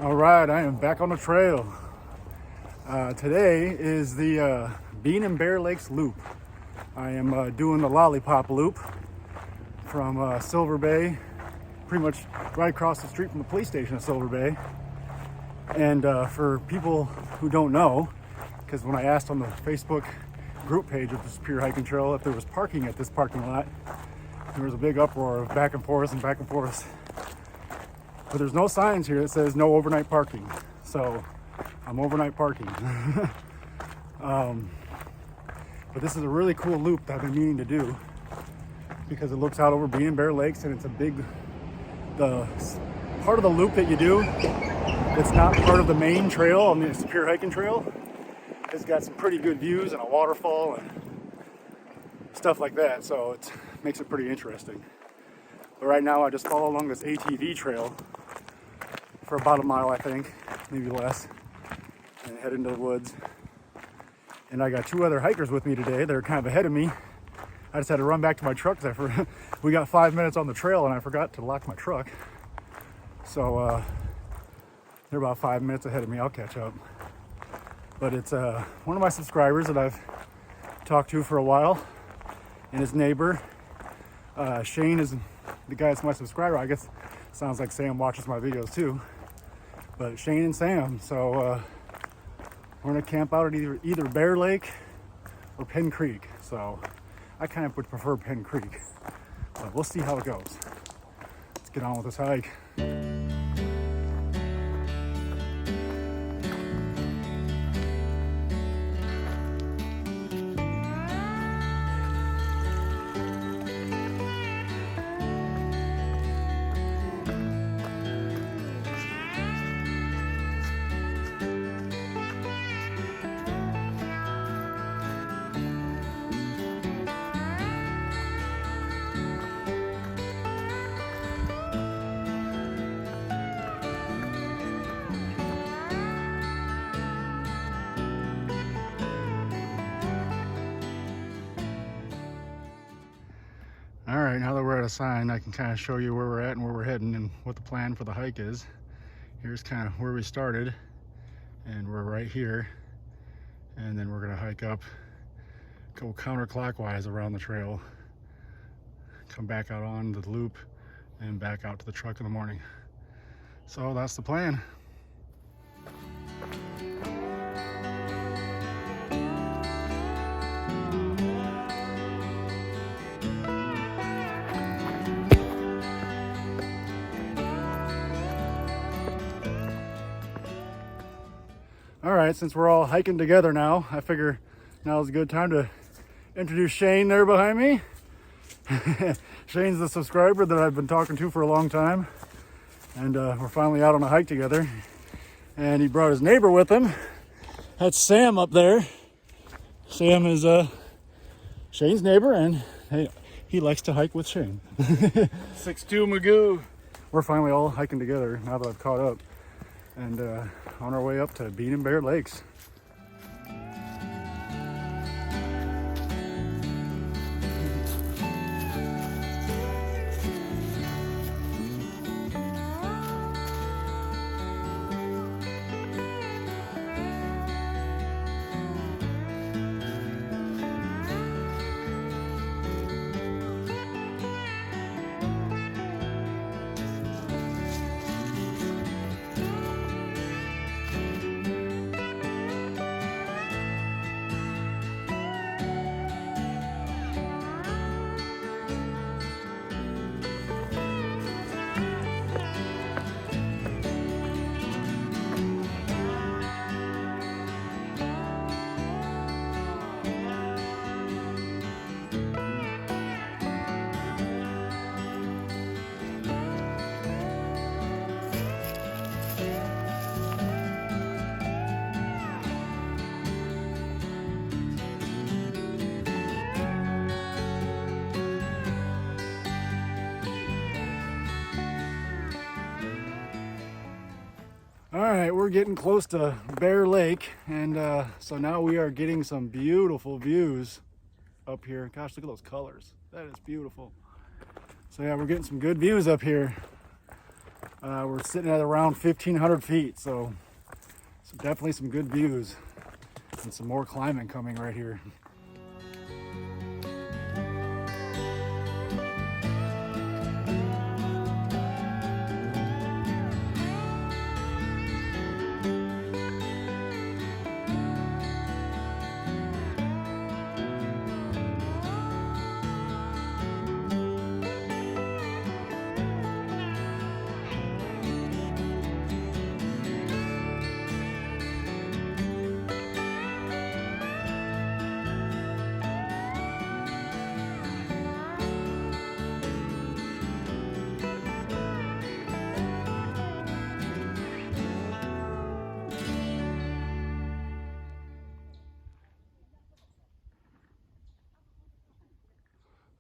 All right, I am back on the trail. Today is the Bean and Bear Lakes Loop. I am doing the Lollipop Loop from Silver Bay, pretty much right across the street from the police station of Silver Bay. And for people who don't know, because when I asked on the Facebook group page of the Superior Hiking Trail if there was parking at this parking lot, there was a big uproar of back and forth and back and forth. But there's no signs here that says no overnight parking. So I'm overnight parking. But this is a really cool loop that I've been meaning to do because it looks out over Bean and Bear Lakes, and it's the part of the loop that you do that's not part of the main trail on the Superior Hiking Trail. It's got some pretty good views and a waterfall and stuff like that, so it makes it pretty interesting. But right now I just follow along this ATV trail for about a mile, I think, maybe less, and head into the woods. And I got two other hikers with me today. They're kind of ahead of me. I just had to run back to my truck because we got 5 minutes on the trail and I forgot to lock my truck. So they're about 5 minutes ahead of me. I'll catch up. But it's one of my subscribers that I've talked to for a while, and his neighbor. Shane is the guy that's my subscriber. I guess sounds like Sam watches my videos too. But Shane and Sam. So we're gonna camp out at either Bear Lake or Penn Creek. So I kind of would prefer Penn Creek, but we'll see how it goes. Let's get on with this hike. All right, now that we're at a sign, I can kind of show you where we're at and where we're heading and what the plan for the hike is. Here's kind of where we started, and we're right here. And then we're gonna hike up, go counterclockwise around the trail, come back out on the loop, and back out to the truck in the morning. So that's the plan. All right, since we're all hiking together now, I figure now is a good time to introduce Shane there behind me. Shane's the subscriber that I've been talking to for a long time, and we're finally out on a hike together. And he brought his neighbor with him. That's Sam up there. Sam is Shane's neighbor, and he likes to hike with Shane. 6'2" Magoo. We're finally all hiking together now that I've caught up, and on our way up to Bean and Bear Lakes. All right, we're getting close to Bear Lake, and so now we are getting some beautiful views up here. Gosh, look at those colors. That is beautiful. So yeah, we're getting some good views up here. We're sitting at around 1,500 feet, so definitely some good views and some more climbing coming right here.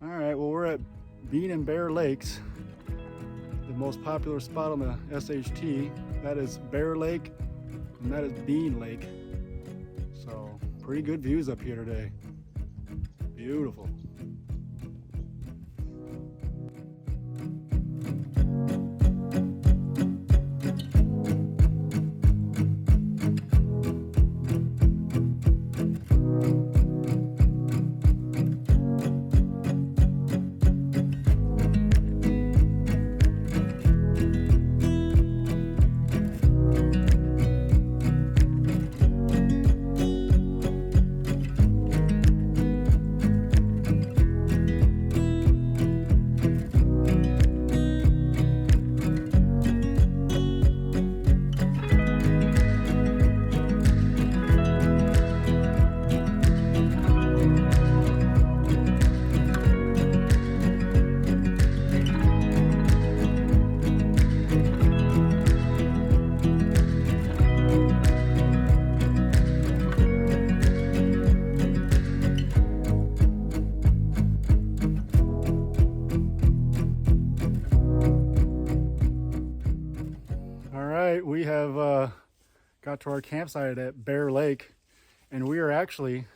All right, well, we're at Bean and Bear Lakes, the most popular spot on the SHT. That is Bear Lake, and that is Bean Lake. So, pretty good views up here today. Beautiful. We have got to our campsite at Bear Lake, and we are actually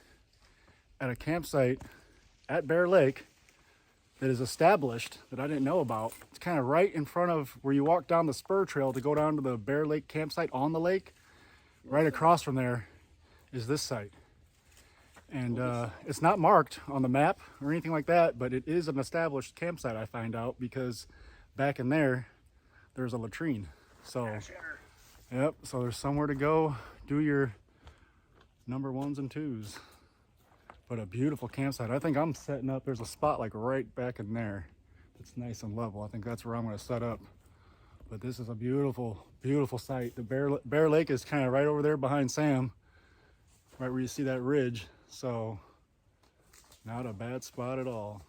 at a campsite at Bear Lake that is established that I didn't know about. It's kind of right in front of where you walk down the spur trail to go down to the Bear Lake campsite on the lake. Right across from there is this site. And it's not marked on the map or anything like that, but it is an established campsite, I find out, because back in there's a latrine. So, yep, so there's somewhere to go do your number 1s and 2s. But a beautiful campsite. I think I'm setting up, there's a spot like right back in there that's nice and level. I think that's where I'm going to set up. But this is a beautiful, beautiful site. The Bear Lake is kind of right over there behind Sam, right where you see that ridge. So, not a bad spot at all.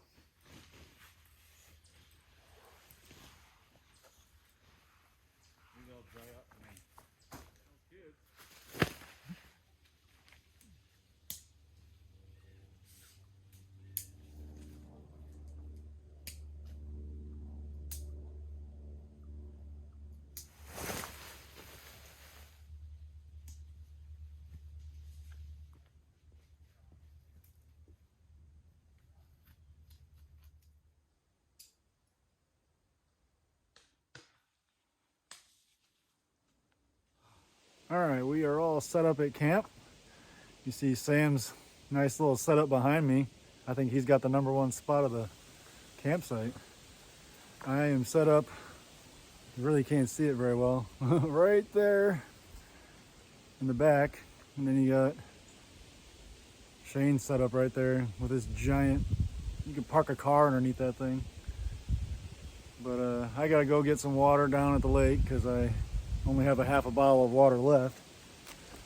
All right, we are all set up at camp. You see Sam's nice little setup behind me. I think he's got the number 1 spot of the campsite. I am set up, you really can't see it very well, right there in the back. And then you got Shane set up right there with this giant, you can park a car underneath that thing. But I gotta go get some water down at the lake because I only have a half a bottle of water left.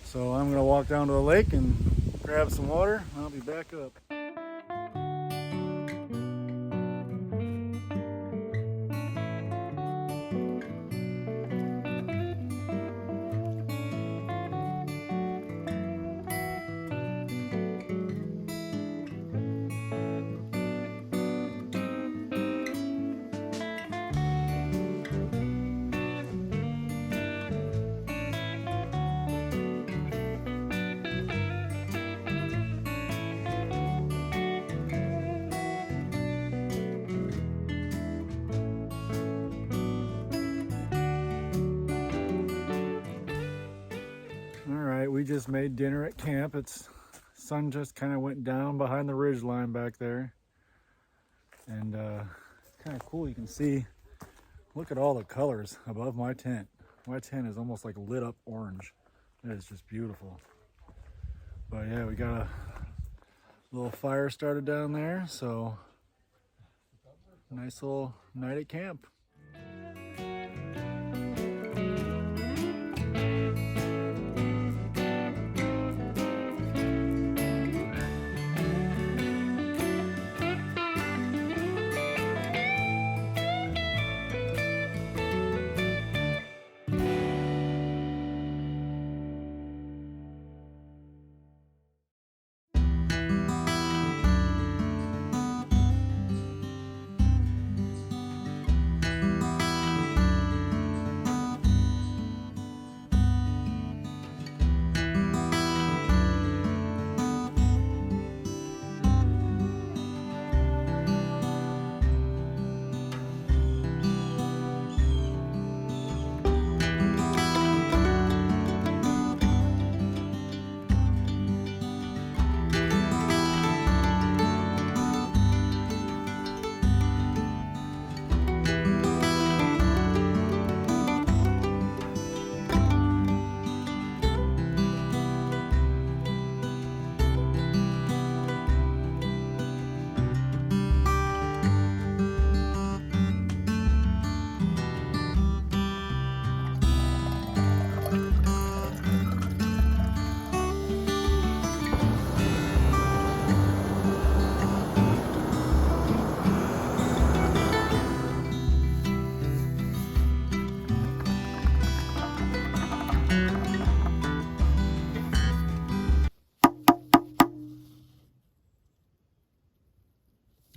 So I'm gonna walk down to the lake and grab some water. I'll be back up. we just made dinner at camp. Sun just kind of went down behind the ridge line back there. And it's kind of cool. You can see, look at all the colors above my tent. My tent is almost like lit up orange. That is just beautiful. But yeah, we got a little fire started down there. So nice little night at camp.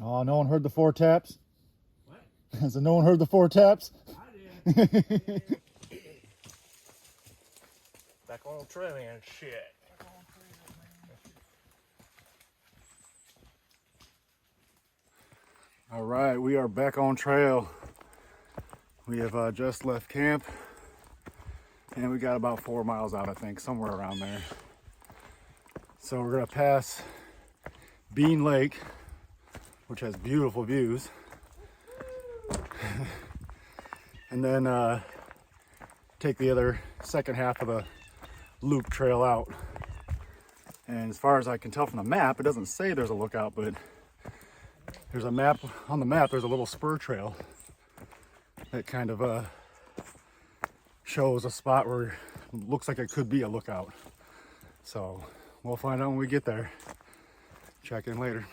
Oh, no one heard the 4 taps? What? So no one heard the 4 taps? I did. Back on the trail and shit. All right, we are back on trail. We have just left camp and we got about 4 miles out, I think, somewhere around there. So we're gonna pass Bean Lake, which has beautiful views. And then take the other second half of the loop trail out. And as far as I can tell from the map, it doesn't say there's a lookout, but there's a map on the map. There's a little spur trail that kind of shows a spot where it looks like it could be a lookout. So we'll find out when we get there. Check in later.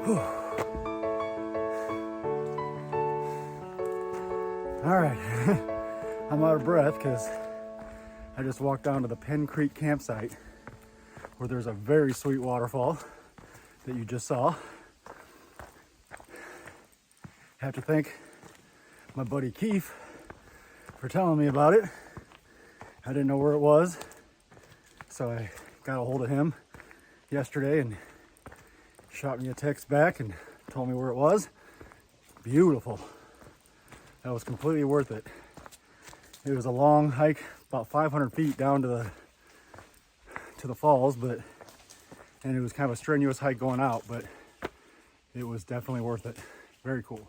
All right, I'm out of breath because I just walked down to the Penn Creek campsite where there's a very sweet waterfall that you just saw. Have to thank my buddy Keith for telling me about it. I didn't know where it was, so I got a hold of him yesterday and shot me a text back and told me where it was. Beautiful. That was completely worth it. It was a long hike, about 500 feet down to the falls, and it was kind of a strenuous hike going out, but it was definitely worth it. Very cool.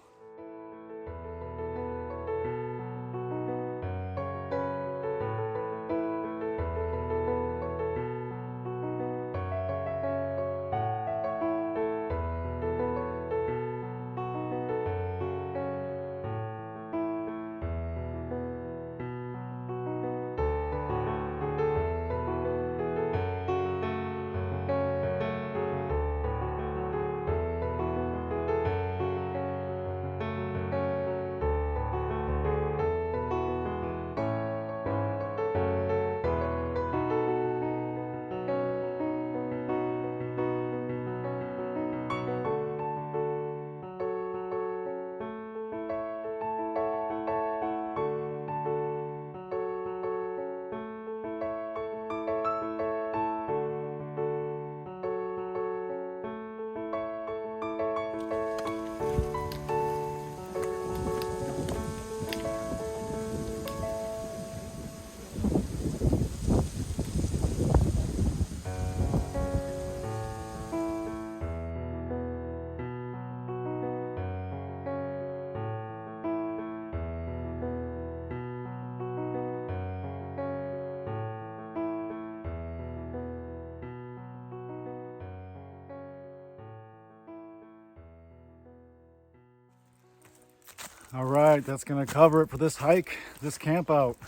All right, that's gonna cover it for this hike, this camp out.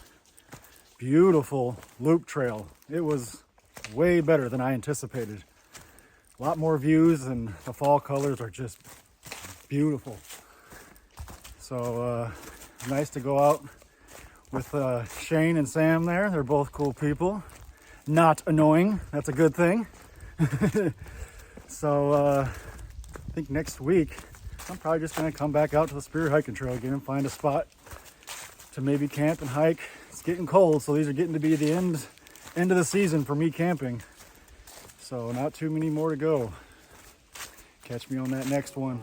Beautiful loop trail. It was way better than I anticipated. A lot more views, and the fall colors are just beautiful. So nice to go out with Shane and Sam there. They're both cool people. Not annoying, that's a good thing. So I think next week, I'm probably just gonna come back out to the Spirit Hiking Trail again and find a spot to maybe camp and hike. It's getting cold, so these are getting to be the end of the season for me camping. So not too many more to go. Catch me on that next one.